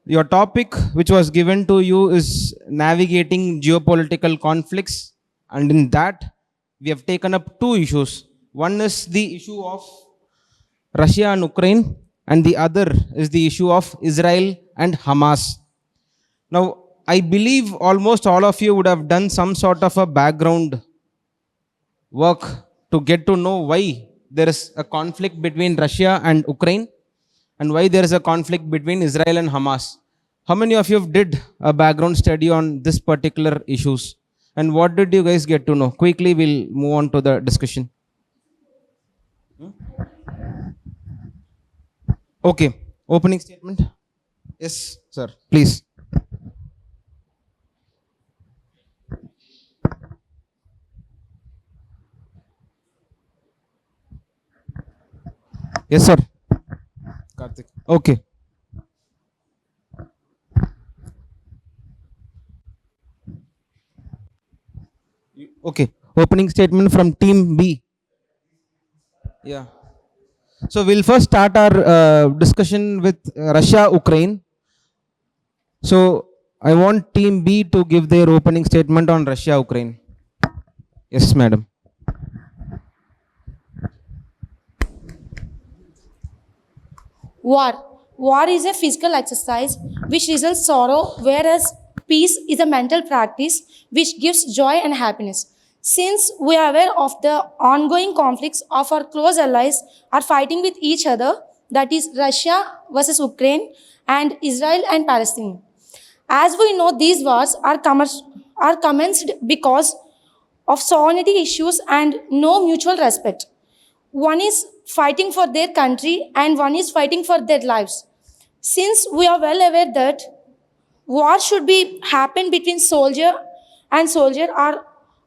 Your topic, which was given to you, is navigating geopolitical conflicts, and in that, we have taken up two issues. One is the issue of Russia and Ukraine, and the other is the issue of Israel and Hamas. Now, I believe almost all of you would have done some sort of a background work to get to know why there is a conflict between Russia and Ukraine and why there is a conflict between Israel and Hamas. How many of you did a background study on this particular issues? And what did you guys get to know? Quickly, we'll move on to the discussion. Okay, opening statement. Yes, sir, please. Yes, sir. Karthik. Okay. Okay. Opening statement from team B. Yeah. So we'll first start our discussion with Russia, Ukraine. So I want team B to give their opening statement on Russia, Ukraine. Yes, madam. War. War is a physical exercise which results sorrow, whereas peace is a mental practice which gives joy and happiness. Since we are aware of the ongoing conflicts of our close allies are fighting with each other, that is Russia versus Ukraine and Israel and Palestine. As we know, these wars are commenced because of sovereignty issues and no mutual respect. One is fighting for their country and one is fighting for their lives. Since we are well aware that war should be happen between soldier and soldier are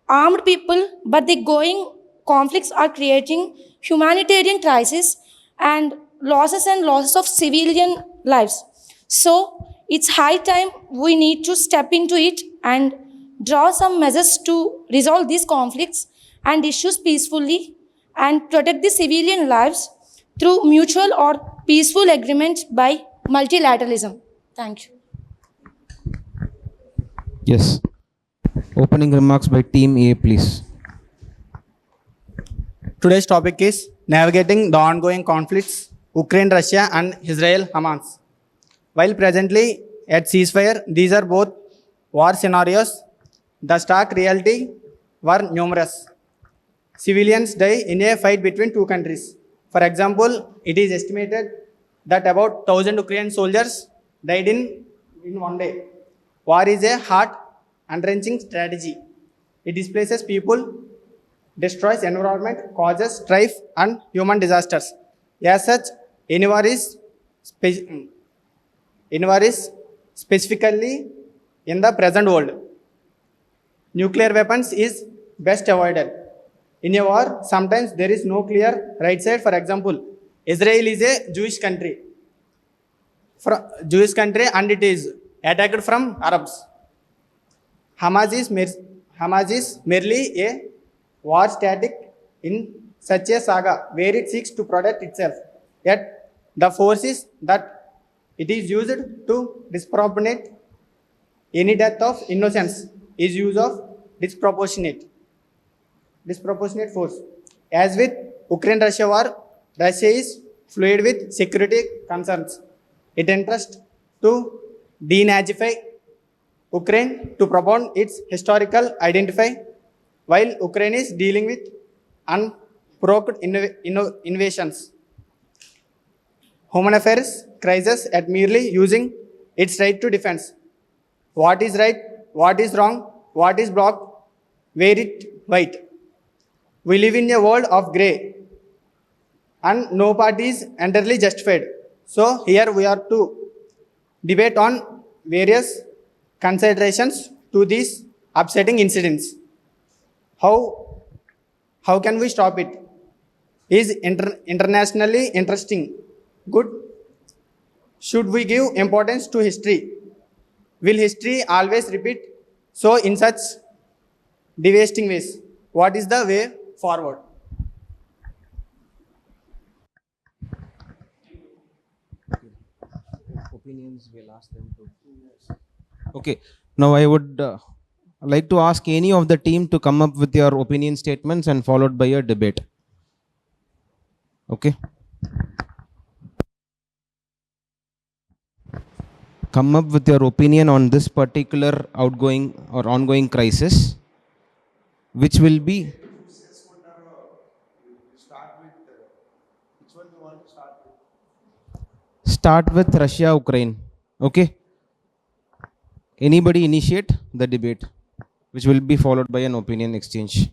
armed people, but the going conflicts are creating humanitarian crisis and losses of civilian lives. So it's high time we need to step into it and draw some measures to resolve these conflicts and issues peacefully and protect the civilian lives through mutual or peaceful agreement by multilateralism. Thank you. Yes. Opening remarks by team A, please. Today's topic is navigating the ongoing conflicts Ukraine, Russia, and Israel, Hamas. While presently at ceasefire, these are both war scenarios. The stark reality were numerous. Civilians die in a fight between two countries. For example, it is estimated that about 1,000 Ukrainian soldiers died in one day. War is a heart and wrenching strategy. It displaces people, destroys environment, causes strife and human disasters. As such, any war is specifically in the present world. Nuclear weapons is best avoided. In a war, sometimes there is no clear right side. For example, Israel is a Jewish country. And it is attacked from Arabs. Hamas is merely a war static in such a saga where it seeks to protect itself. Yet the forces that it is used to disproportionate any death of innocents is use of disproportionate force. As with Ukraine-Russia war, Russia is fluid with security concerns. It entrusts to denazify Ukraine to promote its historical identity, while Ukraine is dealing with unprovoked invasions. Home Affairs crisis at merely using its right to defense. What is right, what is wrong, what is blocked, where it white. We live in a world of grey and no party is entirely justified. So here we are to debate on various considerations to these upsetting incidents. How can we stop it? Is internationally interesting. Good. Should we give importance to history? Will history always repeat so in such devastating ways? What is the way forward? opinions, we'll ask them to. Okay. Now I would like to ask any of the team to come up with your opinion statements and followed by a debate. Okay. Come up with your opinion on this particular outgoing or ongoing crisis, which will be. Start with Russia, Ukraine. Okay. Anybody initiate the debate, which will be followed by an opinion exchange.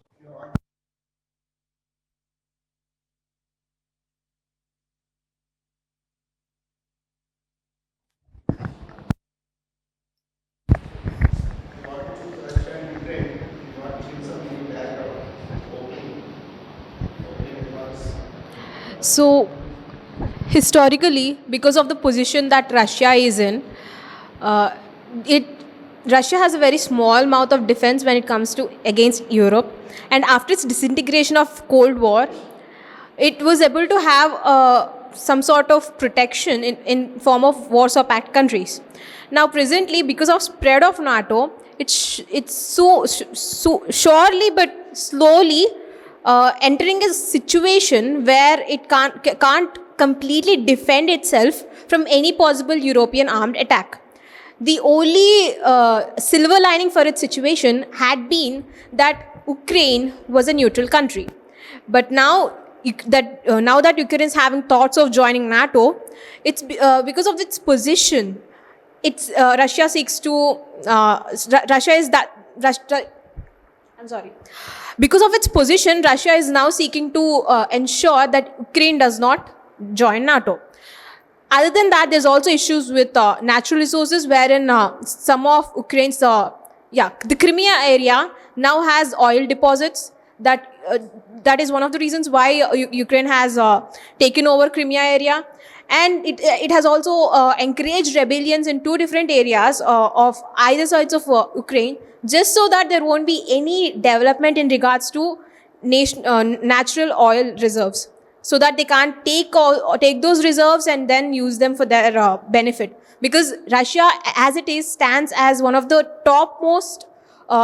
So, historically, because of the position that Russia is in, uh, it Russia has a very small mouth of defense when it comes to against Europe, and after its disintegration of Cold War, it was able to have some sort of protection in form of Warsaw Pact countries. Now, presently, because of spread of NATO, it's so surely but slowly entering a situation where it can't completely defend itself from any possible European armed attack. The only silver lining for its situation had been that Ukraine was a neutral country. But now now that Ukraine is having thoughts of joining NATO, it's because of its position. It's Russia seeks to Russia is that Russia, I'm sorry. Because of its position, Russia is now seeking to ensure that Ukraine does not join NATO. Other than that, there's also issues with natural resources, wherein some of Ukraine's, the Crimea area now has oil deposits. That is one of the reasons why Ukraine has taken over Crimea area. And it has also encouraged rebellions in two different areas of either sides of Ukraine, just so that there won't be any development in regards to natural oil reserves, so that they can't take those reserves and then use them for their benefit. Because Russia, as it is, stands as one of the topmost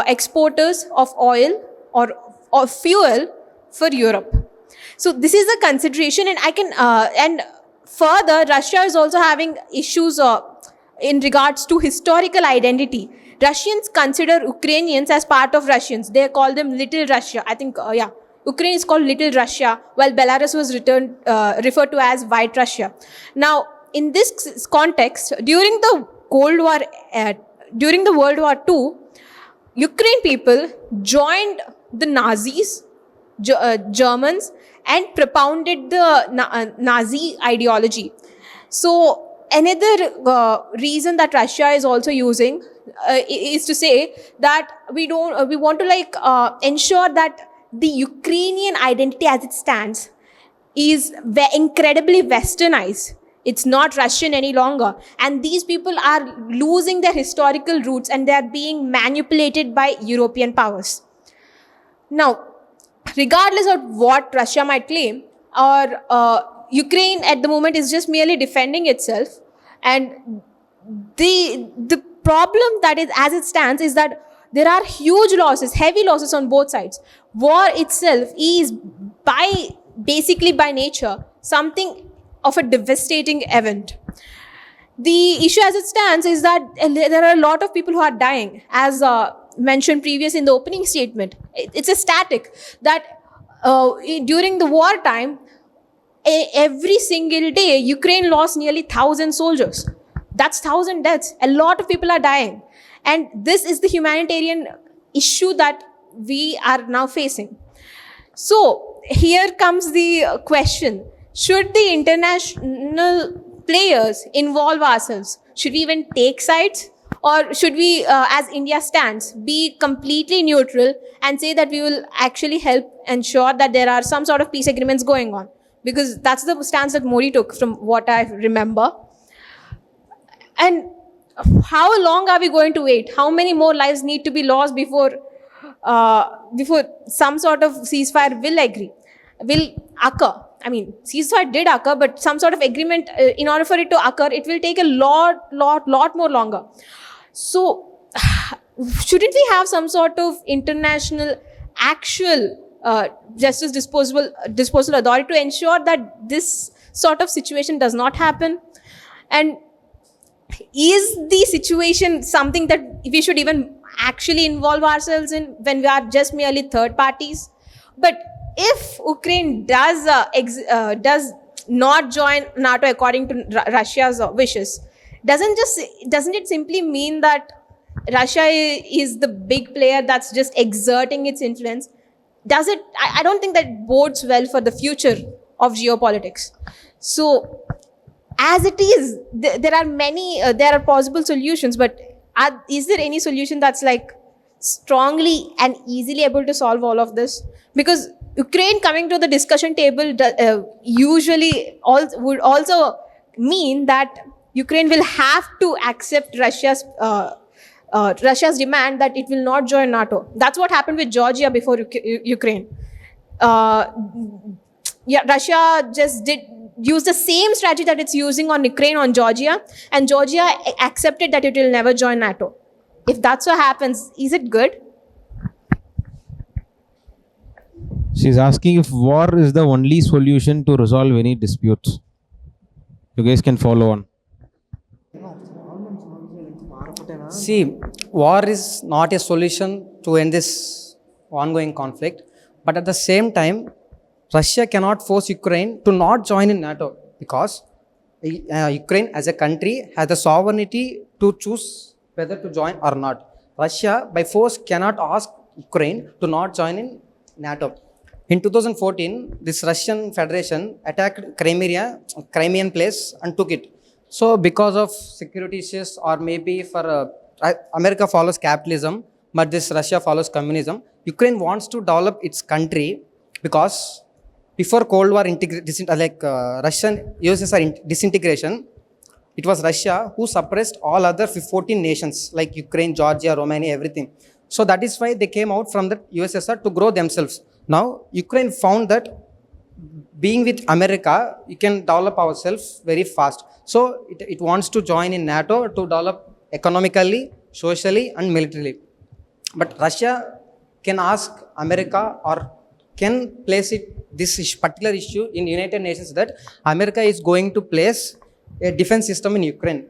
exporters of oil or fuel for Europe. So this is a consideration, and and further, Russia is also having issues in regards to historical identity. Russians consider Ukrainians as part of Russians. They call them Little Russia. I think, Ukraine is called Little Russia, while Belarus was referred to as White Russia. Now, in this context, during the World War II, Ukraine people joined the Nazis, Germans, and propounded the Nazi ideology. So another reason that Russia is also using is to say that we want to ensure that the Ukrainian identity as it stands is incredibly westernized. It's not Russian any longer. And these people are losing their historical roots, and they are being manipulated by European powers. Now, regardless of what Russia might claim, or Ukraine at the moment is just merely defending itself. And the problem that is as it stands is that there are huge losses, heavy losses on both sides. War itself is basically by nature something of a devastating event. The issue as it stands is that there are a lot of people who are dying, as mentioned previous in the opening statement. It's a static that during the wartime, every single day, Ukraine lost nearly 1,000 soldiers. That's 1,000 deaths. A lot of people are dying. And this is the humanitarian issue that we are now facing. So here comes the question. Should the international players involve ourselves? Should we even take sides? Or should we, as India stands, be completely neutral and say that we will actually help ensure that there are some sort of peace agreements going on? Because that's the stance that Modi took, from what I remember. And how long are we going to wait? How many more lives need to be lost before some sort of ceasefire will occur? I mean, ceasefire did occur, but some sort of agreement, in order for it to occur, it will take a lot more longer. So, shouldn't we have some sort of international actual justice disposal authority to ensure that this sort of situation does not happen? And is the situation something that we should even actually involve ourselves in when we are just merely third parties? But if Ukraine does not join NATO according to Russia's wishes, doesn't it simply mean that Russia is the big player that's just exerting its influence? Does it? I don't think that bodes well for the future of geopolitics. So, as it is, there are possible solutions, but is there any solution that's like strongly and easily able to solve all of this? Because Ukraine coming to the discussion table usually would also mean that Ukraine will have to accept Russia's demand that it will not join NATO. That's what happened with Georgia before Ukraine. Russia just did use the same strategy that it's using on Ukraine on Georgia, and Georgia accepted that it will never join NATO. If that's what happens, is it good? She's asking if war is the only solution to resolve any disputes. You guys can follow on. See, war is not a solution to end this ongoing conflict, but at the same time, Russia cannot force Ukraine to not join in NATO because Ukraine as a country has the sovereignty to choose whether to join or not. Russia by force cannot ask Ukraine to not join in NATO. In 2014, this Russian Federation attacked Crimean place and took it. So because of security issues, or maybe for America follows capitalism, but this Russia follows communism, Ukraine wants to develop its country because before Cold War Russian USSR disintegration, it was Russia who suppressed all other 14 nations like Ukraine, Georgia, Romania, everything. So that is why they came out from the USSR to grow themselves. Now Ukraine found that being with America, you can develop ourselves very fast. So it wants to join in NATO to develop economically, socially and militarily. But Russia can ask America or can place this particular issue in United Nations that America is going to place a defense system in Ukraine.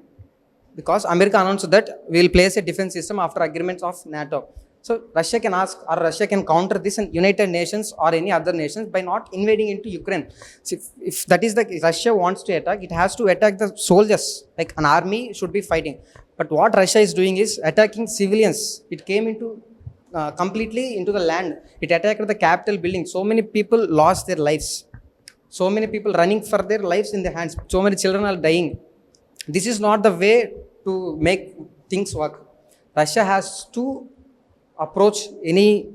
Because America announced that we will place a defense system after agreements of NATO. So Russia can ask or Russia can counter this in United Nations or any other nations by not invading into Ukraine. So if that is the Russia wants to attack, it has to attack the soldiers, like an army should be fighting. But what Russia is doing is attacking civilians. It came into completely into the land. It attacked the Capitol building. So many people lost their lives. So many people running for their lives in their hands. So many children are dying. This is not the way to make things work. Russia has to approach any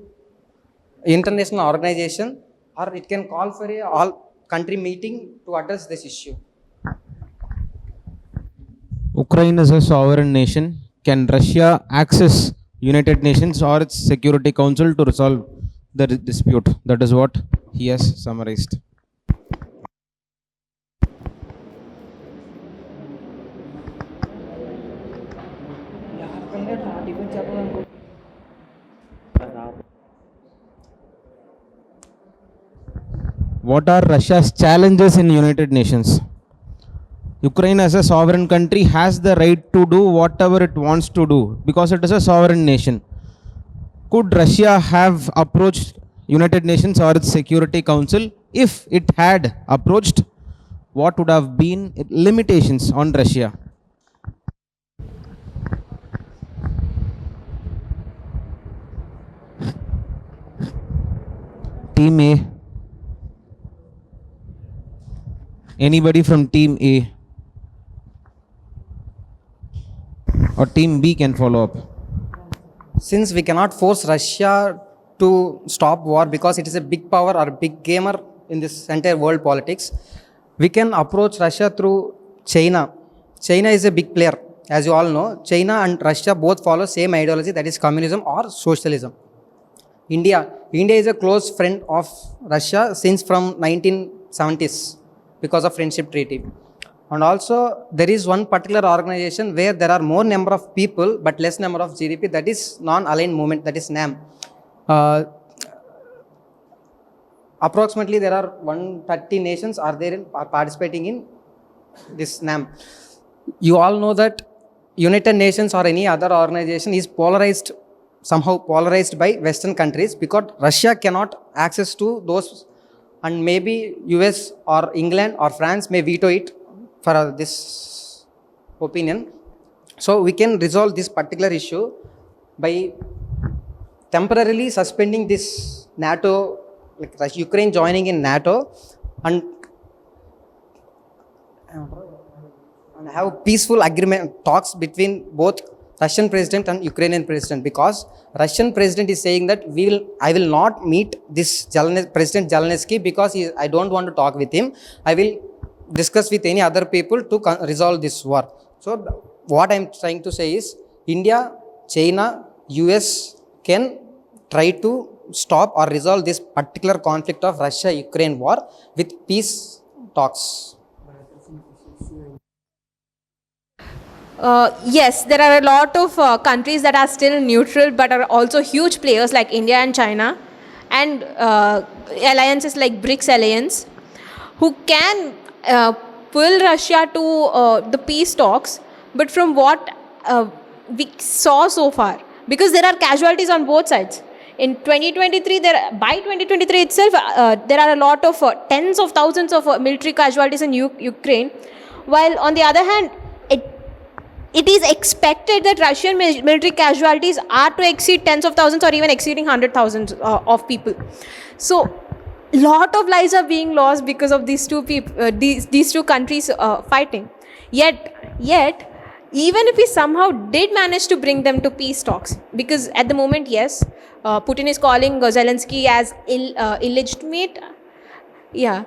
international organization, or it can call for a all country meeting to address this issue. Ukraine is a sovereign nation. Can Russia access United Nations or its Security Council to resolve the dispute? That is what he has summarized. What are Russia's challenges in United Nations? Ukraine as a sovereign country has the right to do whatever it wants to do because it is a sovereign nation. Could Russia have approached United Nations or its Security Council? If it had approached, what would have been limitations on Russia? Team A. Anybody from Team A? Or Team B can follow up. Since we cannot force Russia to stop war because it is a big power or big gamer in this entire world politics, we can approach Russia through China. China is a big player. As you all know, China and Russia both follow same ideology, that is communism or socialism. India is a close friend of Russia since from 70s because of friendship treaty. And also there is one particular organization where there are more number of people but less number of GDP, that is non-aligned movement, that is NAM. Approximately there are 130 nations are participating in this NAM. You all know that United Nations or any other organization is somehow polarized by Western countries, because Russia cannot access to those, and maybe US or England or France may veto it for this opinion. So we can resolve this particular issue by temporarily suspending this NATO, like Ukraine joining in NATO, and have peaceful agreement talks between both Russian president and Ukrainian president, because Russian president is saying that I will not meet this President Zelensky because I don't want to talk with him. I will discuss with any other people to resolve this war. So what I'm trying to say is India, China, US can try to stop or resolve this particular conflict of Russia-Ukraine war with peace talks. Yes, there are a lot of countries that are still neutral but are also huge players like India and China, and alliances like BRICS alliance, who can pull Russia to the peace talks. But from what we saw so far, because there are casualties on both sides. In 2023, by 2023 itself, there are a lot of tens of thousands of military casualties in Ukraine, while on the other hand, it is expected that Russian military casualties are to exceed tens of thousands or even exceeding 100,000 of people. So, lot of lives are being lost because of these two these two countries fighting. Yet, even if we somehow did manage to bring them to peace talks, because at the moment, yes, Putin is calling Zelensky as illegitimate. Yeah,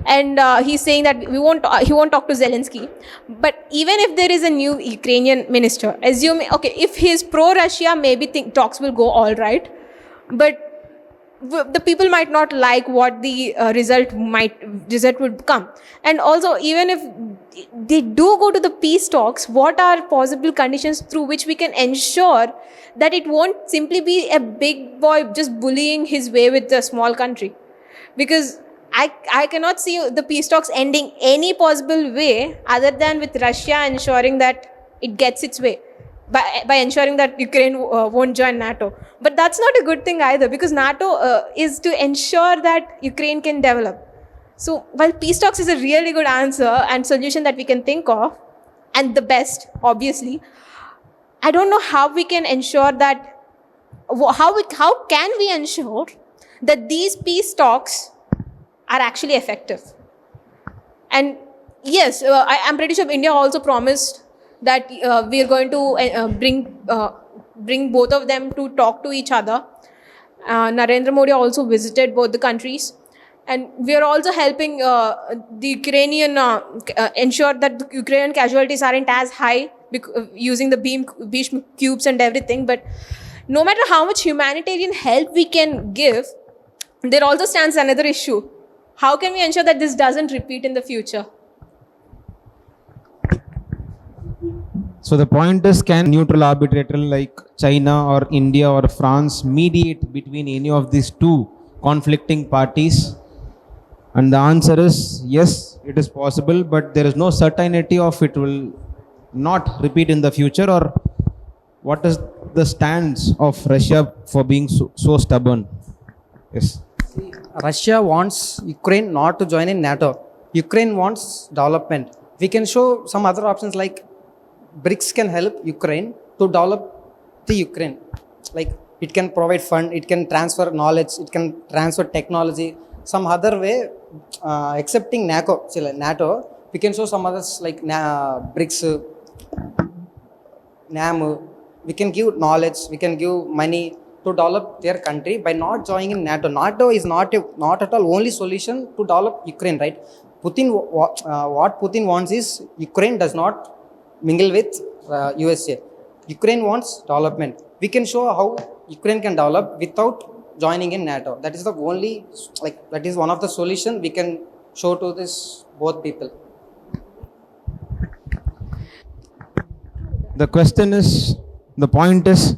and he's saying that he won't talk to Zelensky. But even if there is a new Ukrainian minister, assuming, okay, if he's pro-Russia, maybe talks will go all right. But the people might not like what the result would come. And also, even if they do go to the peace talks, what are possible conditions through which we can ensure that it won't simply be a big boy just bullying his way with a small country? Because I cannot see the peace talks ending any possible way other than with Russia ensuring that it gets its way, by ensuring that Ukraine won't join NATO. But that's not a good thing either, because NATO is to ensure that Ukraine can develop. So while peace talks is a really good answer and solution that we can think of, and the best, obviously, I don't know how we can ensure that, how can we ensure that these peace talks are actually effective. And yes, I'm pretty sure India also promised that we are going to bring both of them to talk to each other. Narendra Modi also visited both the countries, and we are also helping the Ukrainian ensure that the Ukrainian casualties aren't as high using the beam cubes and everything. But no matter how much humanitarian help we can give, there also stands another issue. How can we ensure that this doesn't repeat in the future? So the point is, can neutral arbitrator like China or India or France mediate between any of these two conflicting parties? And the answer is yes, it is possible, but there is no certainty of it will not repeat in the future. Or what is the stance of Russia for being so stubborn? Yes. Russia wants Ukraine not to join in NATO. Ukraine wants development. We can show some other options, like BRICS can help Ukraine to develop the Ukraine. Like it can provide fund, it can transfer knowledge, it can transfer technology. Some other way, accepting NATO, we can show some others like BRICS, NAM. We can give knowledge, we can give money to develop their country by not joining in NATO. NATO is not at all only solution to develop Ukraine, right? What Putin wants is Ukraine does not mingle with USA. Ukraine wants development. We can show how Ukraine can develop without joining in NATO. That is the only, that is one of the solution we can show to this both people. The question is, the point is,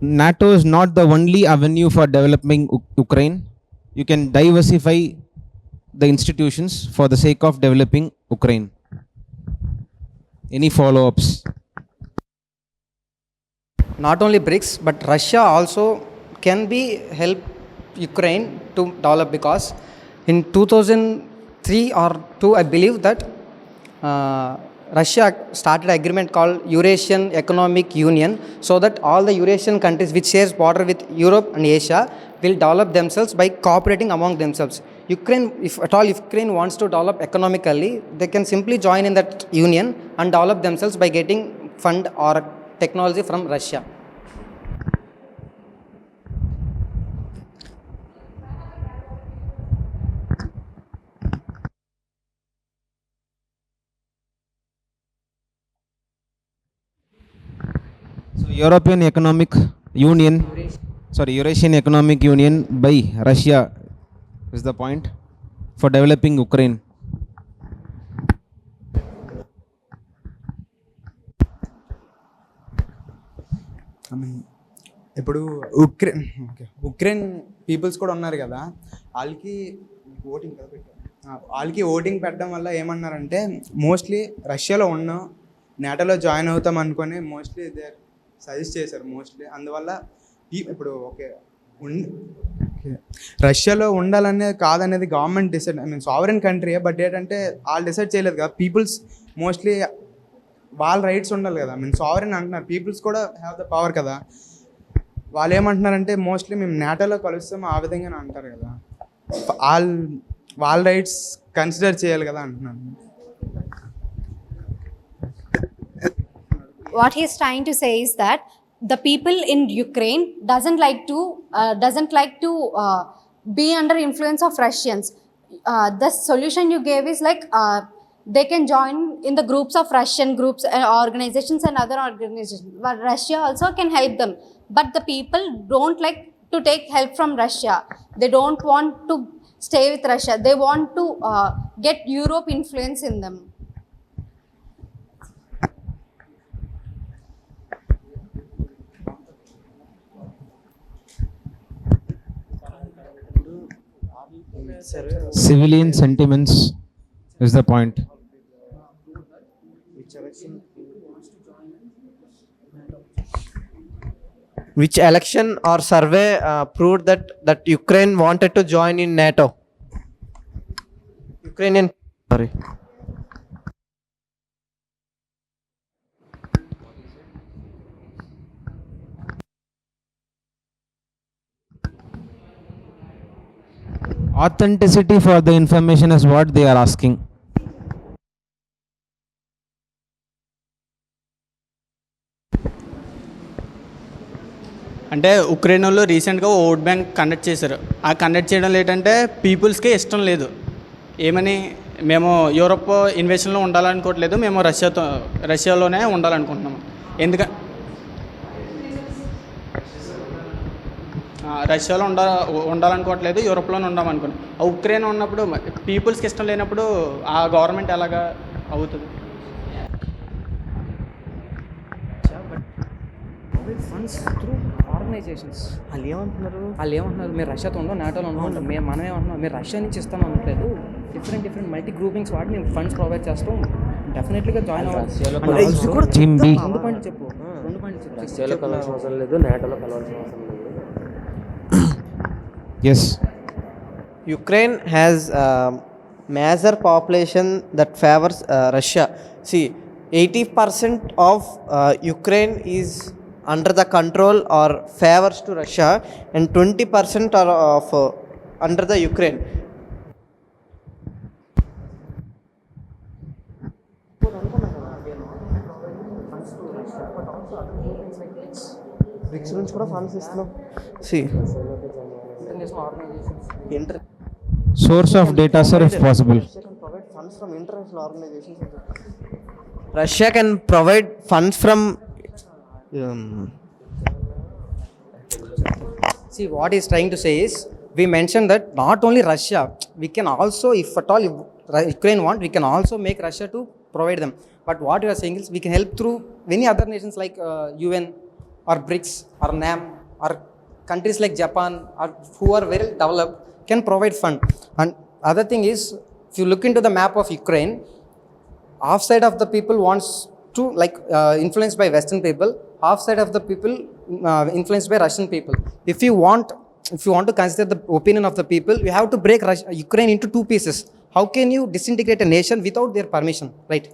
NATO is not the only avenue for developing Ukraine. You can diversify the institutions for the sake of developing Ukraine. Any follow-ups? Not only BRICS, but Russia also can be help Ukraine to develop, because in 2003 or 2, I believe that Russia started agreement called Eurasian Economic Union, so that all the Eurasian countries which shares border with Europe and Asia will develop themselves by cooperating among themselves. Ukraine, if at all Ukraine wants to develop economically, they can simply join in that union and develop themselves by getting fund or technology from Russia. So Eurasian Economic Union by Russia is the point for developing Ukraine. ఇప్పుడు Ukraine peoples కూడా ఉన్నారు కదా, వాళ్ళకి voting పెట్టడం వల్ల ఏమన్నారంటే, mostly రష్యాలో ఉన్నాం, నేటోలో జాయిన్ అవుతాం అనుకొని మోస్ట్లీ దే సజెస్ట్ చేశారు మోస్ట్లీ. అందువల్ల ఇప్పుడు రష్యాలో ఉండాలనేది కాదనేది government decide, sovereign country, but ఏంటంటే వాళ్ళు డిసైడ్ చేయలేదు కదా. పీపుల్స్ మోస్ట్లీ వాళ్ళ రైట్స్ ఉండాలి కదా. సావరెన్ అంటున్నారు, పీపుల్స్ కూడా హ్యావ్ ద పవర్ కదా. వాళ్ళు ఏమంటున్నారంటే మోస్ట్లీ మేము నేటోలో కలుస్తాం ఆ విధంగా అంటారు కదా. వాళ్ళ రైట్స్ కన్సిడర్ చేయాలి కదా అంటున్నాను. What he is trying to say is that the people in Ukraine doesn't like to be under influence of Russians. The solution you gave is like they can join in the groups of Russian groups and organizations and other organizations. But Russia also can help them. But the people don't like to take help from Russia. They don't want to stay with Russia. They want to get Europe influence in them. Civilian sentiments is the point. Which election or survey proved that Ukraine wanted to join in NATO? Ukrainian, sorry. Authenticity for the information is what they are asking. అంటే Ukraine వాళ్ళు రీసెంట్గా vote bank conduct చేశారు. ఆ conduct చేయడంలో ఏంటంటే పీపుల్స్కే ఇష్టం లేదు. ఏమని, మేము యూరోప్ ఇన్వేషన్లో ఉండాలనుకోవట్లేదు, మేము రష్యాలోనే ఉండాలనుకుంటున్నాము. రష్యాలో ఉండాలనుకోవట్లేదు, యూరోప్లోనే ఉండాలనుకున్నాం. ఉక్రెయిన్ ఉన్నప్పుడు పీపుల్స్కి ఇష్టం లేనప్పుడు ఆ గవర్నమెంట్ ఎలాగా అవుతుంది? Funds through organizations. వాళ్ళు ఏమంటున్నారు, మీరు రష్యాతో ఉండవు, నాటోలో ఉండవు, మనమేమంటున్నాం, మీరు రష్యా నుంచి ఇస్తాం అనట్లేదు, డిఫరెంట్ మల్టీ గ్రూపింగ్స్ వాడి మేము ఫండ్స్ ప్రొవైడ్ చేస్తాం, డెఫినెట్లీగా జాయిన్ అవ్వాలి. చెప్పు. రష్యాలో కలవాల్సిన అవసరం లేదు, నాటోలో కలవాల్సిన అవసరం లేదు. Yes. Ukraine has a major population that favors Russia. See, 80% of Ukraine is under the control or favors to Russia, and 20% are of under the Ukraine. BRICS నుంచి కూడా ఫండ్స్ ఇస్తున్నాం. See, international organizations, Source of data, sir, if possible. Russia can provide funds from international organizations. Russia can provide funds from See, what he's trying to say is we mentioned that not only Russia, we can also, if at all, if Ukraine want, we can also make Russia to provide them. But what you are saying is we can help through many other nations like UN or BRICS or NAM or countries like Japan or who are very developed can provide fund. And other thing is, if you look into the map of Ukraine, half side of the people wants to influenced by Western people, half side of the people influenced by Russian people. If you want to consider the opinion of the people, you have to break Ukraine into two pieces. How can you disintegrate a nation without their permission, right?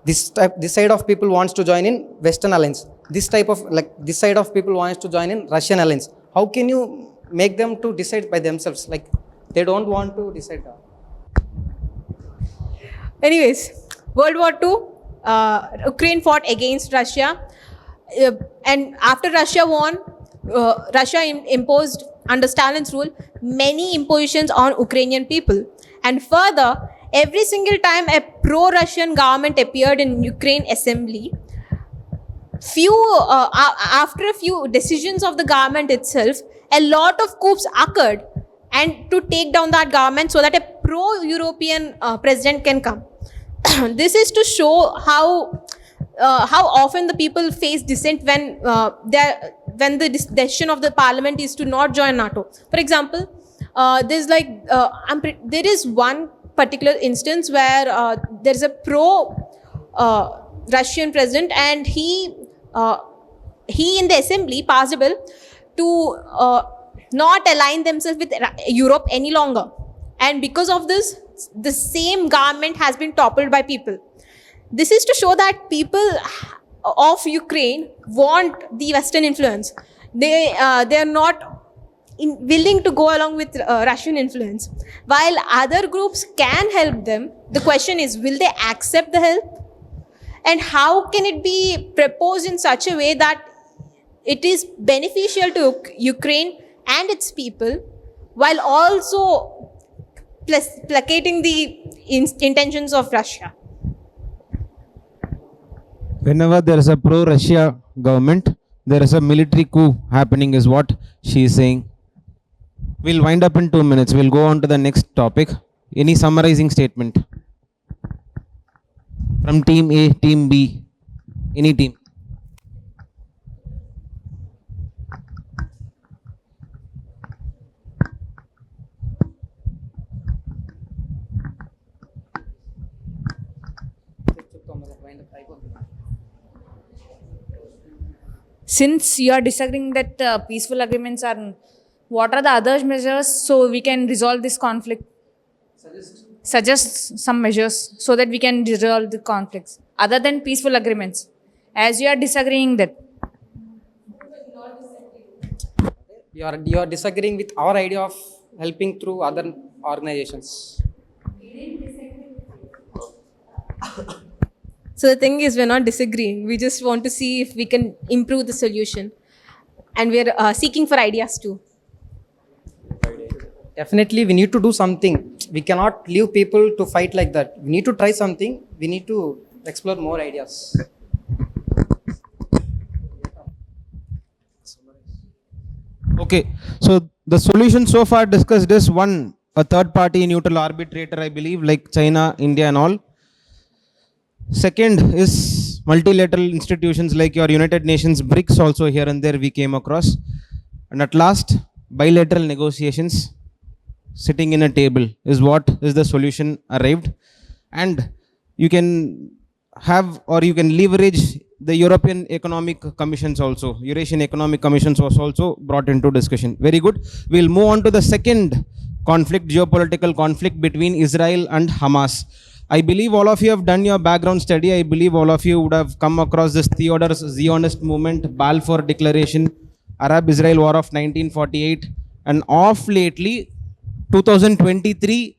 This side of people wants to join in Western alliance. This side of people wants to join in Russian alliance. How can you make them to decide by themselves? Like they don't want to decide. Anyways, World War II, Ukraine fought against Russia. And after Russia won, Russia imposed, under Stalin's rule, many impositions on Ukrainian people. And further, every single time a pro-Russian government appeared in Ukraine assembly, after a few decisions of the government itself, a lot of coups occurred and to take down that government so that a pro-European president can come. This is to show how often the people face dissent when the decision of the parliament is to not join NATO. For example, there is one particular instance where there is a pro-Russian president, and he in the assembly passed a bill to not align themselves with Europe any longer. And because of this, the same government has been toppled by people. This is to show that people of Ukraine want the Western influence. They are not willing to go along with Russian influence. While other groups can help them, the question is, will they accept the help? And how can it be proposed in such a way that it is beneficial to Ukraine and its people, while also placating the intentions of Russia? Whenever there is a pro-Russia government, there is a military coup happening, is what she is saying. We'll wind up in 2 minutes. We'll go on to the next topic. Any summarizing statement from team A, team B, any team? Since you are disagreeing that peaceful agreements are, what are the other measures so we can resolve this conflict? Suggest some measures so that we can resolve the conflicts other than peaceful agreements. As you are disagreeing that. You are disagreeing with our idea of helping through other organizations. So the thing is, we're not disagreeing. We just want to see if we can improve the solution. And we're seeking for ideas too. Definitely, we need to do something. We cannot leave people to fight like that. We need to try something. We need to explore more ideas. Okay, so the solution so far discussed is one, a third party neutral arbitrator, I believe, like China, India and all. Second is multilateral institutions like your United Nations, BRICS also here and there we came across. And at last, bilateral negotiations, sitting in a table is what is the solution arrived. And you can have, or you can leverage the European Economic Commissions also. Eurasian Economic Commissions was also brought into discussion. Very good. We'll move on to the second conflict, geopolitical conflict between Israel and Hamas. I believe all of you have done your background study. I believe all of you would have come across this Theodore's Zionist movement, Balfour Declaration, Arab-Israel War of 1948, and of lately, 2023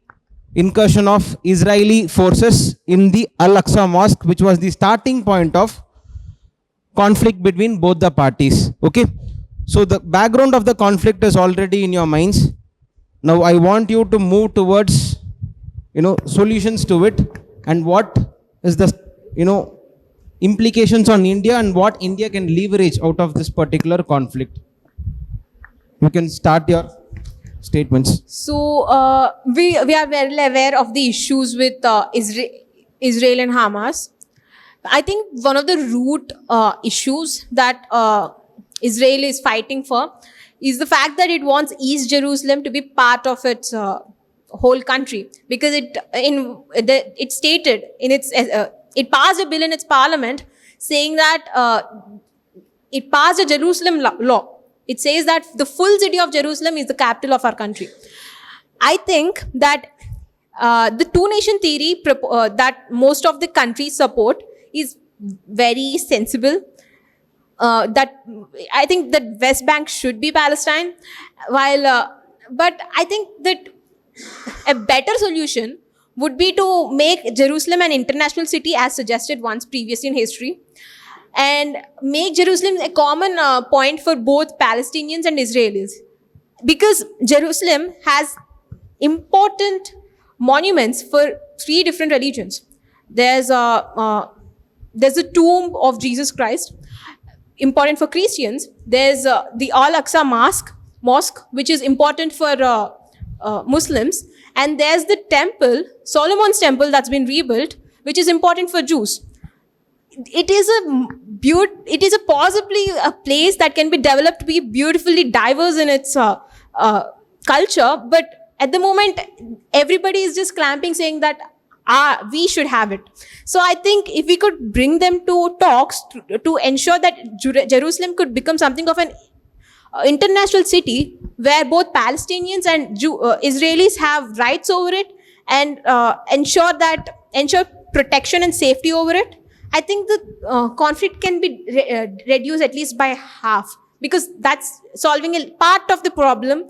incursion of Israeli forces in the Al-Aqsa Mosque, which was the starting point of conflict between both the parties. Okay, so the background of the conflict is already in your minds. Now I want you to move towards solutions to it, and what is the implications on India and what India can leverage out of this particular conflict. You can start your statements. So we are very aware of the issues with Israel and Hamas. I think one of the root issues that Israel is fighting for is the fact that it wants East Jerusalem to be part of its whole country, because it stated in its it passed a bill in its parliament saying that it passed a Jerusalem law. It says that the full city of Jerusalem is the capital of our country. I think that the two nation theory that most of the countries support is very sensible. That I think that West Bank should be Palestine, but I think that a better solution would be to make Jerusalem an international city as suggested once previously in history, and make Jerusalem a common point for both Palestinians and Israelis, because Jerusalem has important monuments for three different religions. There's a tomb of Jesus Christ, important for Christians. There's the Al-Aqsa mosque, which is important for Muslims, and there's the temple, Solomon's temple, that's been rebuilt, which is important for Jews. It is a possibly a place that can be developed to be beautifully diverse in its culture, but at the moment everybody is just clamping, saying that we should have it. So I think if we could bring them to talks to ensure that Jerusalem could become something of an international city where both Palestinians and Israelis have rights over it, and ensure protection and safety over it, I think the conflict can be reduced at least by half, because that's solving a part of the problem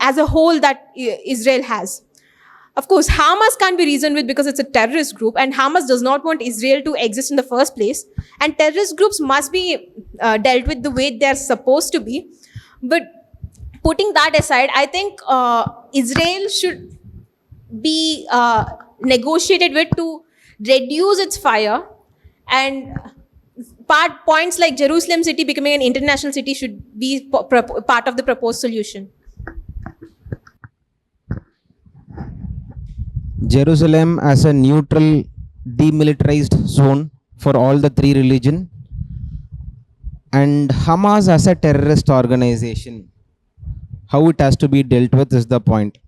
as a whole that Israel has. Of course, Hamas can't be reasoned with because it's a terrorist group, and Hamas does not want Israel to exist in the first place. And terrorist groups must be dealt with the way they're supposed to be. But putting that aside, I think Israel should be negotiated with to reduce its fire, and points like Jerusalem city becoming an international city should be part of the proposed solution. Jerusalem as a neutral, demilitarized zone for all the three religion, and Hamas as a terrorist organization. How it has to be dealt with is the point.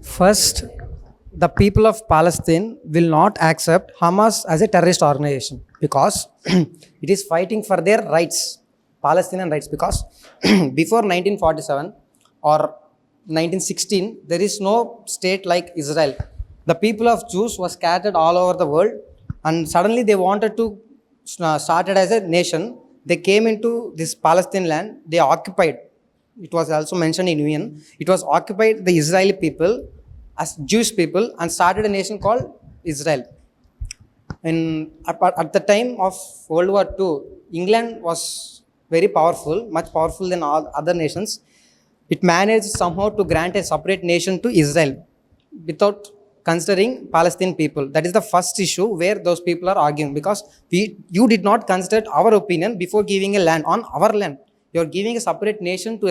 First, the people of Palestine will not accept Hamas as a terrorist organization because it is fighting for their rights, Palestinian rights. Because before 1947 or 1916, there is no state like Israel. The people of Jews were scattered all over the world, and suddenly they wanted to start it as a nation. They came into this Palestine land. They occupied. It was also mentioned in UN. It was occupied the Israeli people as Jewish people and started a nation called Israel. And at the time of World War II, England was very powerful, much powerful than all other nations. It managed somehow to grant a separate nation to Israel without considering Palestinian people. That is the first issue where those people are arguing, because you did not consider our opinion before giving a land on our land. You are giving a separate nation to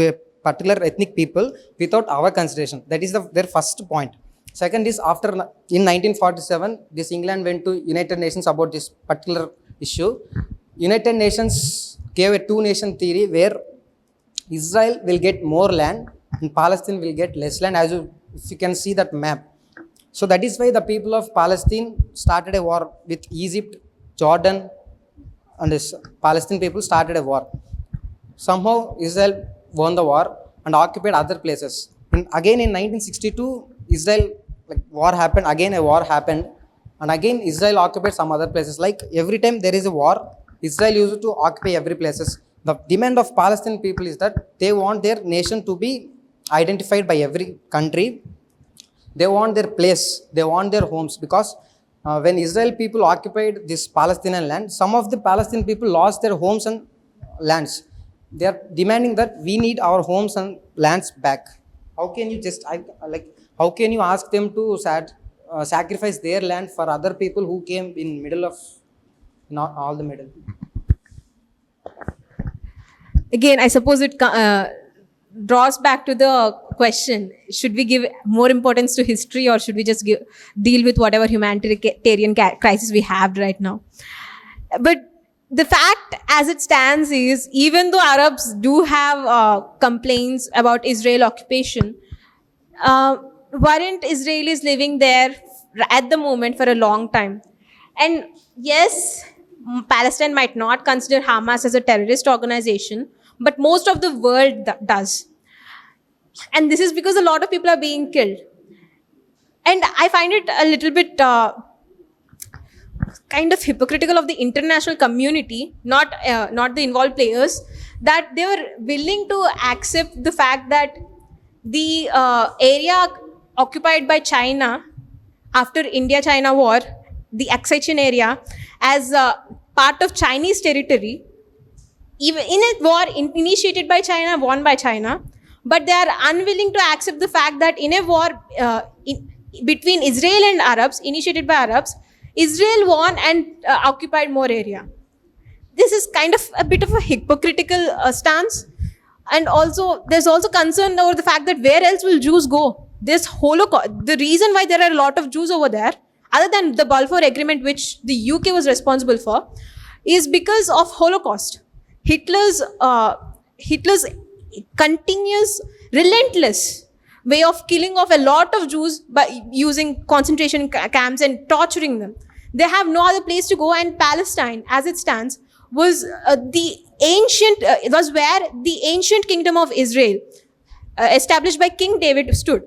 a particular ethnic people without our consideration. That is their first point. Second is, in 1947, this England went to United Nations about this particular issue. United Nations gave a two-nation theory where Israel will get more land and Palestine will get less land, if you can see that map. So that is why the people of Palestine started a war with Egypt, Jordan, and the Palestinian people started a war. Somehow Israel won the war and occupied other places. And again in 1962, Israel, war happened, again a war happened, and again Israel occupied some other places. Like every time there is a war, Israel used to occupy every places. The demand of Palestinian people is that they want their nation to be identified by every country. They want their place, they want their homes, because when Israel people occupied this Palestinian land, some of the Palestinian people lost their homes and lands. They are demanding that we need our homes and lands back. How can you how can you ask them to sacrifice their land for other people who came in middle of not all the middle? again, I suppose it draws back to the question: should we give more importance to history, or should we just deal with whatever humanitarian crisis we have right now? But the fact as it stands is, even though Arabs do have complaints about Israel occupation, weren't Israelis living there at the moment for a long time? And yes, Palestine might not consider Hamas as a terrorist organization, but most of the world does. And this is because a lot of people are being killed. And I find it a little bit kind of hypocritical of the international community, not the involved players, that they were willing to accept the fact that the area occupied by China after India-China war, the Accession area, as part of Chinese territory, even in a war initiated by China, won by China, but they are unwilling to accept the fact that in a war between Israel and Arabs, initiated by Arabs, Israel won and occupied more area. This is kind of a bit of a hypocritical stance. And also, there's also concern over the fact that where else will Jews go? This Holocaust, the reason why there are a lot of Jews over there, other than the Balfour Agreement, which the UK was responsible for, is because of Holocaust. Hitler's continuous, relentless way of killing off a lot of Jews by using concentration camps and torturing them. They have no other place to go, and Palestine, as it stands, was was where the ancient kingdom of Israel, established by King David, stood.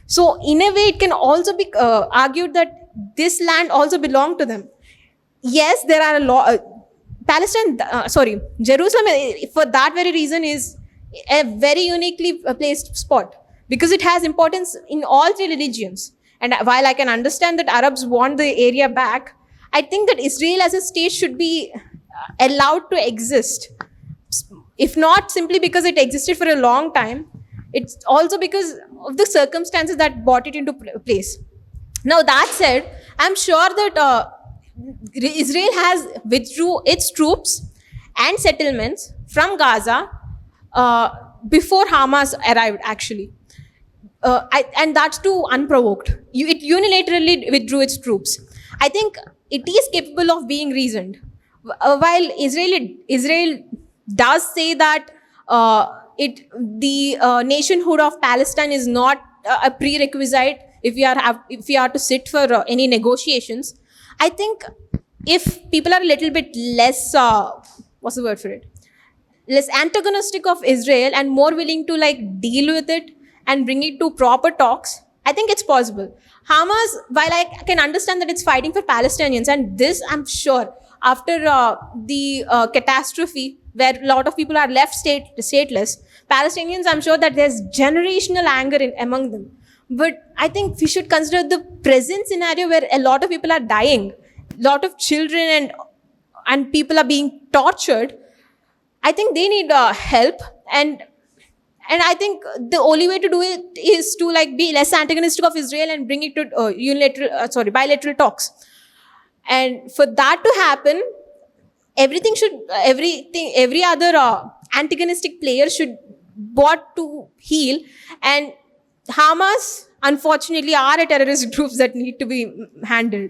So, in a way, it can also be argued that this land also belonged to them. Yes, there are a lot. Jerusalem, for that very reason, is a very uniquely placed spot, because it has importance in all three religions. And while I can understand that Arabs want the area back, I think that Israel as a state should be allowed to exist. If not simply because it existed for a long time, it's also because of the circumstances that brought it into place. Now, that said, I'm sure that Israel has withdrew its troops and settlements from Gaza before Hamas arrived, actually. And that's too unprovoked. It unilaterally withdrew its troops. I think it is capable of being reasoned. While Israel does say that the nationhood of Palestine is not a prerequisite if we are to sit for any negotiations, I think if people are a little bit less, what's the word for it? Less antagonistic of Israel and more willing to deal with it and bring it to proper talks, I think it's possible. Hamas, while I can understand that it's fighting for Palestinians, and this I'm sure after the catastrophe where a lot of people are left stateless, Palestinians, I'm sure that there's generational anger among them. But I think we should consider the present scenario where a lot of people are dying, a lot of children and people are being tortured. I think they need help, and I think the only way to do it is to be less antagonistic of Israel and bring it to bilateral talks. And for that to happen, every other antagonistic player should brought to heel. And Hamas, unfortunately, are a terrorist groups that need to be handled.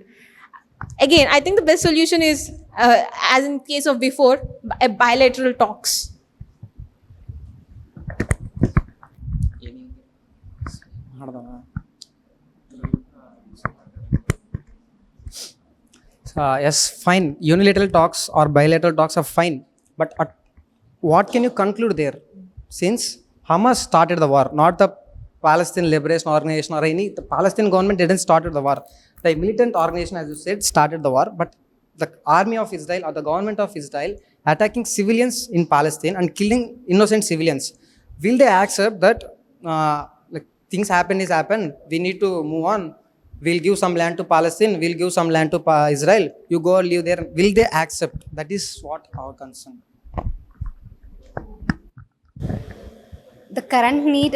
Again, I think the best solution is, as in case of before, a bilateral talks. Yes, fine. Unilateral talks or bilateral talks are fine. But what can you conclude there? Since Hamas started the war, not the Palestine Liberation Organization or the Palestinian government didn't start the war. The militant organization, as you said, started the war. But the army of Israel or the government of Israel attacking civilians in Palestine and killing innocent civilians. Will they accept that things happen, we need to move on? We'll give some land to Palestine, we'll give some land to Israel, you go live there. Will they accept? That is what our concern. The current need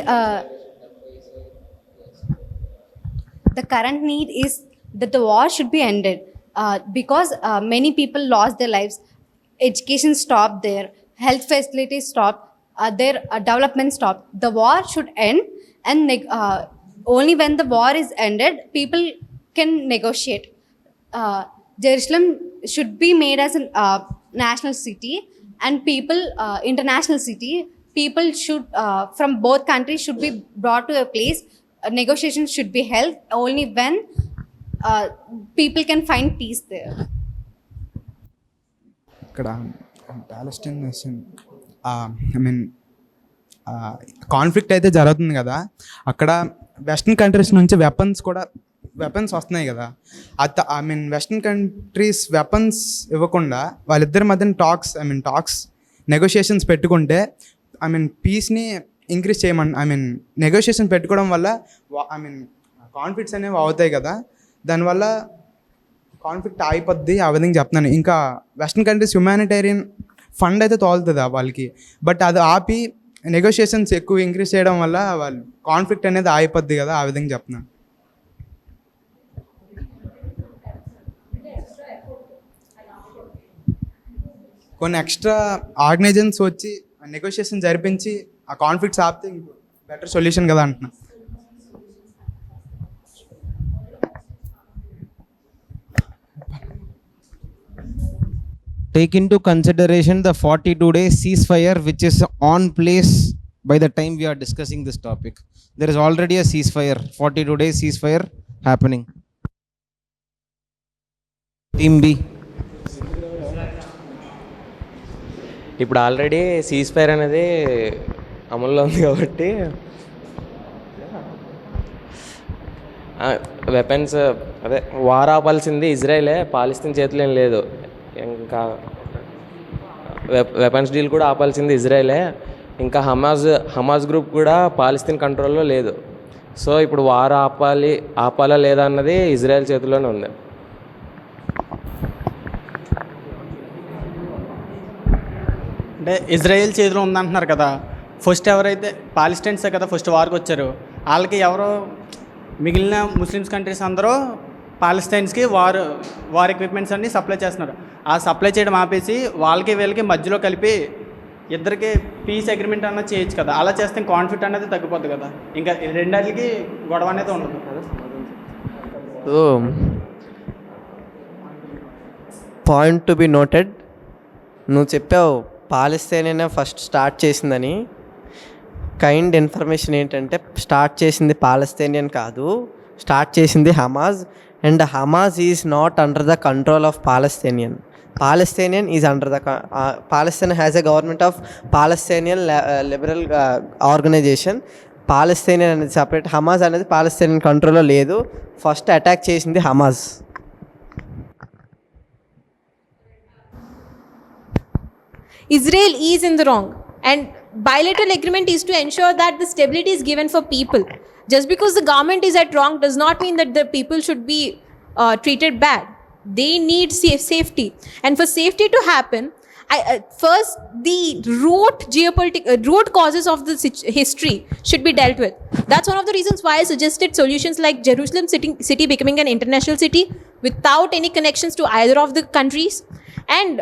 is that the war should be ended, because many people lost their lives. Education stopped there, health facilities stopped, their development stopped. The war should end, and only when the war is ended, people can negotiate. Jerusalem should be made as a national city, and people international city. People should from both countries should be brought to a place. Negotiations should be held only when people can find peace there. ఇక్కడ Palestine nation I mean conflict అయితే జరుగుతుంది కదా, అక్కడ western countries నుంచి weapons వస్తున్నాయి కదా. I mean western countries weapons ఇవ్వకుండా వాళ్ళిద్దరి మధ్యన టాక్స్ నెగోషియేషన్స్ పెట్టుకుంటే పీస్ని ఇంక్రీజ్ చేయమని నెగోషియేషన్ పెట్టుకోవడం వల్ల కాన్ఫ్లిక్ట్స్ అనేవి అవుతాయి కదా, దానివల్ల కాన్ఫ్లిక్ట్ అయిపోద్ది. ఆ విధంగా చెప్తున్నాను. ఇంకా వెస్ట్రన్ కంట్రీస్ హ్యుమానిటేరియన్ ఫండ్ అయితే తోలుతుంది వాళ్ళకి, బట్ అది ఆపి నెగోషియేషన్స్ ఎక్కువ ఇంక్రీజ్ చేయడం వల్ల వాళ్ళు కాన్ఫ్లిక్ట్ అనేది అయిపోద్ది కదా, ఆ విధంగా చెప్తున్నాను. కొన్ని ఎక్స్ట్రా ఆర్గనైజేషన్స్ వచ్చి నెగోషియేషన్ జరిపించి ఆ కాన్ఫ్లిక్ట్స్ ఆపితే బెటర్ సొల్యూషన్ కదా అంటున్నా. Take into consideration the 42-day ceasefire which is on place by the time we are discussing this topic. There is already a ceasefire, 42-day ceasefire happening. Team B. ఇప్పుడు already cease fire అనేది అమల్లో ఉంది కాబట్టి weapons అదే war ఆపాల్సింది ఇజ్రాయెలే, Palestine చేతిలో ఏం లేదు. ఇంకా వెపన్స్ డీల్ కూడా ఆపాల్సింది ఇజ్రాయెలే. ఇంకా హమాజ్ గ్రూప్ కూడా పాలస్తీన్ కంట్రోల్లో లేదు. సో ఇప్పుడు వార్ ఆపాలా లేదా అన్నది ఇజ్రాయెల్ చేతిలోనే ఉంది. అంటే ఇజ్రాయెల్ చేతిలో ఉందంటున్నారు కదా. ఫస్ట్ ఎవరైతే పాలస్టైన్సే కదా ఫస్ట్ వార్కి వచ్చారు. వాళ్ళకి ఎవరో మిగిలిన ముస్లిమ్స్ కంట్రీస్ అందరూ పాలస్టైన్స్కి వార్ ఎక్విప్మెంట్స్ అన్నీ సప్లై చేస్తున్నారు. ఆ సప్లై చేయడం ఆపేసి వాళ్ళకి వీళ్ళకి మధ్యలో కలిపి ఇద్దరికి పీస్ అగ్రిమెంట్ అన్నది చేయొచ్చు కదా. అలా చేస్తే కాన్ఫ్లిక్ట్ అనేది తగ్గిపోద్ది కదా, ఇంకా రెండాటికి గొడవ అనేది ఉండదు. పాయింట్ టు బి నోటెడ్, నువ్వు చెప్పావు పాలస్తీనే ఫస్ట్ స్టార్ట్ చేసిందని. కైండ్ ఇన్ఫర్మేషన్ ఏంటంటే స్టార్ట్ చేసింది పాలస్తీనియన్ కాదు, స్టార్ట్ చేసింది Hamzah. And Hamzah is not under the control of Palestinian. Palestinian is under the Palestine has a government of Palestinian liberal organization. Palestinian అనేది separate, Hamas అనేది Palestinian కంట్రోల్లో లేదు. First attack చేసింది Hamzah. Israel is in the wrong, and bilateral agreement is to ensure that the stability is given for people. Just because the government is at wrong does not mean that the people should be treated bad. They need safety, and for safety to happen, first the root causes of the history should be dealt with. That's one of the reasons why I suggested solutions like Jerusalem city becoming an international city without any connections to either of the countries, and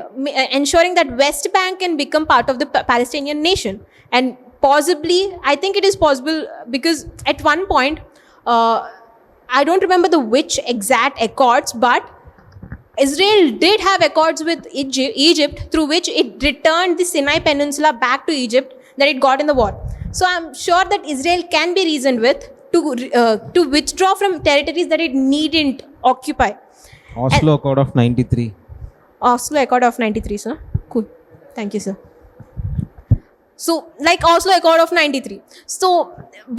ensuring that West Bank can become part of the Palestinian nation. And possibly, I think it is possible, because at one point, I don't remember which exact accords, but Israel did have accords with Egypt through which it returned the Sinai Peninsula back to Egypt that it got in the war. So I'm sure that Israel can be reasoned with to withdraw from territories that it needn't occupy. Oslo Accord of 93. Oslo Accord of 93, sir. Cool. Thank you, sir. So, like Oslo Accord of 93. So,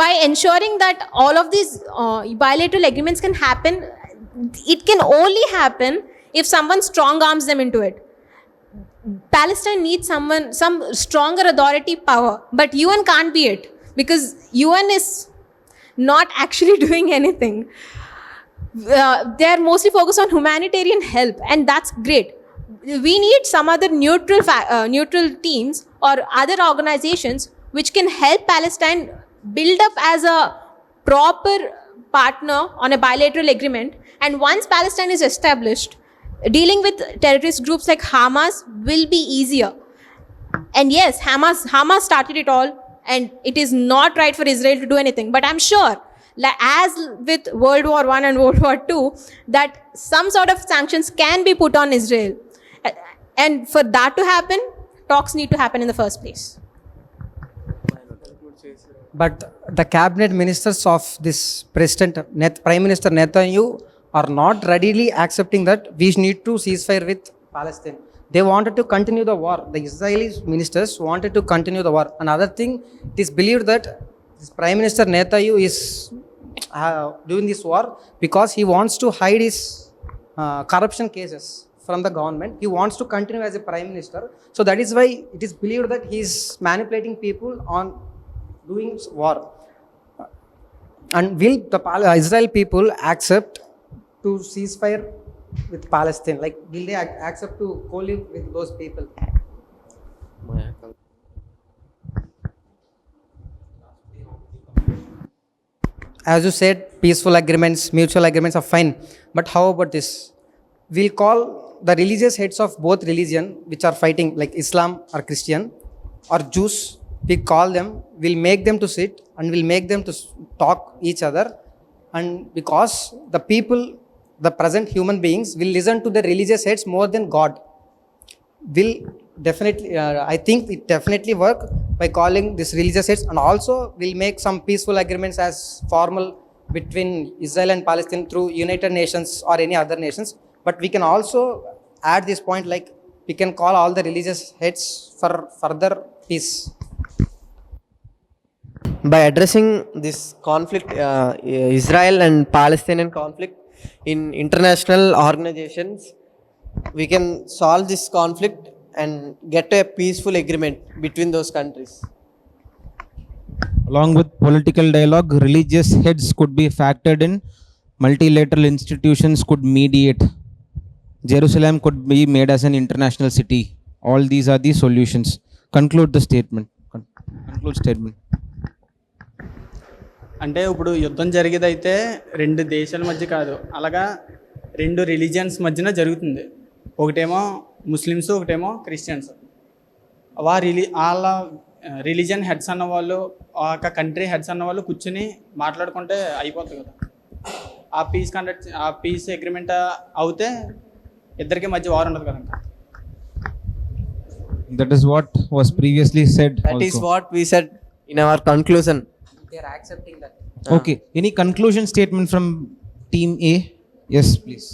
by ensuring that all of these bilateral agreements can happen, it can only happen if someone strong arms them into it. Palestine needs some stronger authority power, but UN can't be it, because UN is not actually doing anything. They are mostly focused on humanitarian help, and that's great. We need some other neutral teams or other organizations which can help Palestine build up as a proper partner on a bilateral agreement. And once Palestine is established, dealing with terrorist groups like Hamas will be easier. And yes, Hamas started it all, and it is not right for Israel to do anything. But I'm sure, as with World War I and World War II, that some sort of sanctions can be put on Israel. And for that to happen, talks need to happen in the first place. But the cabinet ministers of this Prime Minister Netanyahu are not readily accepting that we need to ceasefire with Palestine. They wanted to continue the war. The Israeli ministers wanted to continue the war. Another thing, it is believed that this Prime Minister Netanyahu is doing this war because he wants to hide his corruption cases from the government. He wants to continue as a Prime Minister. So that is why it is believed that he is manipulating people on doing war. And will the Israel people accept to ceasefire with Palestine? Like, will they accept to co-live with those people? As you said, peaceful agreements, mutual agreements are fine. But how about this? We'll call the religious heads of both religion, which are fighting, like Islam or Christian or Jews, we call them, we'll make them to sit and we'll make them to talk each other. And because the people, the present human beings will listen to the religious heads more than God, will definitely, I think it definitely work by calling this religious heads, and also will make some peaceful agreements as formal between Israel and Palestine through United Nations or any other nations. But we can also add this point, like we can call all the religious heads for further peace. By addressing this conflict, Israel and Palestinian conflict in international organizations, we can solve this conflict and get a peaceful agreement between those countries. Along with political dialogue, religious heads could be factored in, multilateral institutions could mediate, Jerusalem could be made as an international city. All these are the solutions. Conclude the statement. Conclude statement. అంటే ఇప్పుడు యుద్ధం జరిగేదైతే రెండు దేశాల మధ్య కాదు, అలాగా రెండు religions మధ్యన జరుగుతుంది. ఒకటేమో ముస్లిమ్స్, ఒకటేమో క్రిస్టియన్స్. వాళ్ళ రిలీజియన్ హెడ్స్ అన్న వాళ్ళు, ఒక కంట్రీ హెడ్స్ అన్న వాళ్ళు కూర్చుని మాట్లాడుకుంటే అయిపోతుంది కదా. ఆ పీస్ అగ్రిమెంట్ అవుతే ఇద్దరికి మధ్య వార్ ఉండదు కదా. That is what was previously said. That is what we said in our conclusion. They are accepting that. Okay. Any conclusion statement from Team A? Yes, please.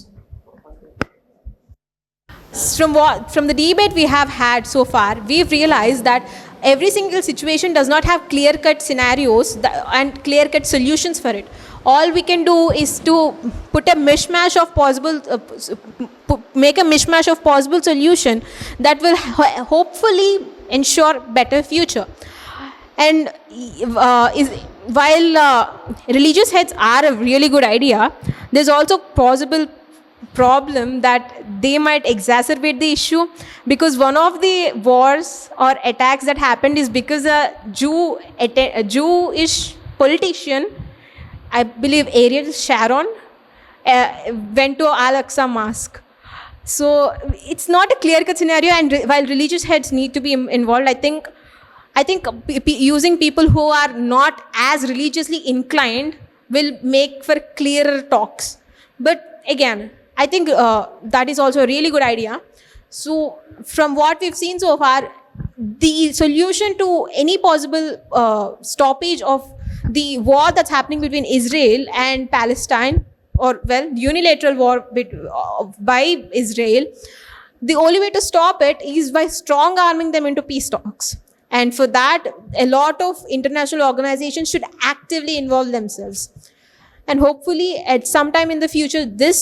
From the debate we have had so far, we've realized that every single situation does not have clear-cut scenarios and clear-cut solutions for it. All we can do is to put a mishmash of possible, make a mishmash of possible solution that will hopefully ensure better future. And while religious heads are a really good idea, there's also possible problem that they might exacerbate the issue, because one of the wars or attacks that happened is because a Jewish politician, I believe Ariel Sharon, went to Al-Aqsa Mosque. So it's not a clear-cut scenario, and while religious heads need to be involved, I think using people who are not as religiously inclined will make for clearer talks. But again, I think that is also a really good idea. So from what we've seen so far, the solution to any possible stoppage of the war that's happening between Israel and Palestine, or unilateral war by Israel, the only way to stop it is by strong arming them into peace talks. And for that, a lot of international organizations should actively involve themselves. And hopefully, at some time in the future, this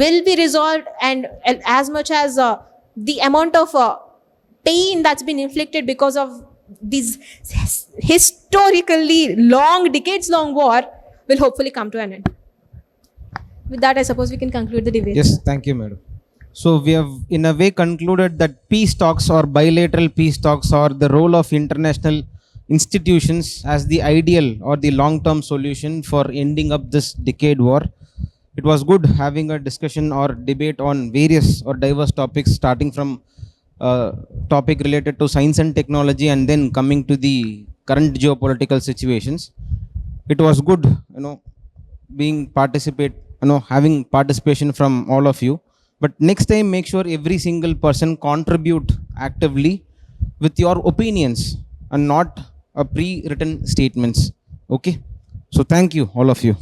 will be resolved. And as much as the amount of pain that's been inflicted because of this historically long, decades-long war will hopefully come to an end. With that, I suppose we can conclude the debate. Yes, thank you, madam. So we have in a way concluded that peace talks or bilateral peace talks are the role of international institutions as the ideal or the long-term solution for ending up this decade war. It was good having a discussion or debate on various or diverse topics, starting from topic related to science and technology, and then coming to the current geopolitical situations. It was good, having participation from all of you. But next time, make sure every single person contribute actively with your opinions and not a pre-written statements. Okay. So thank you, all of you.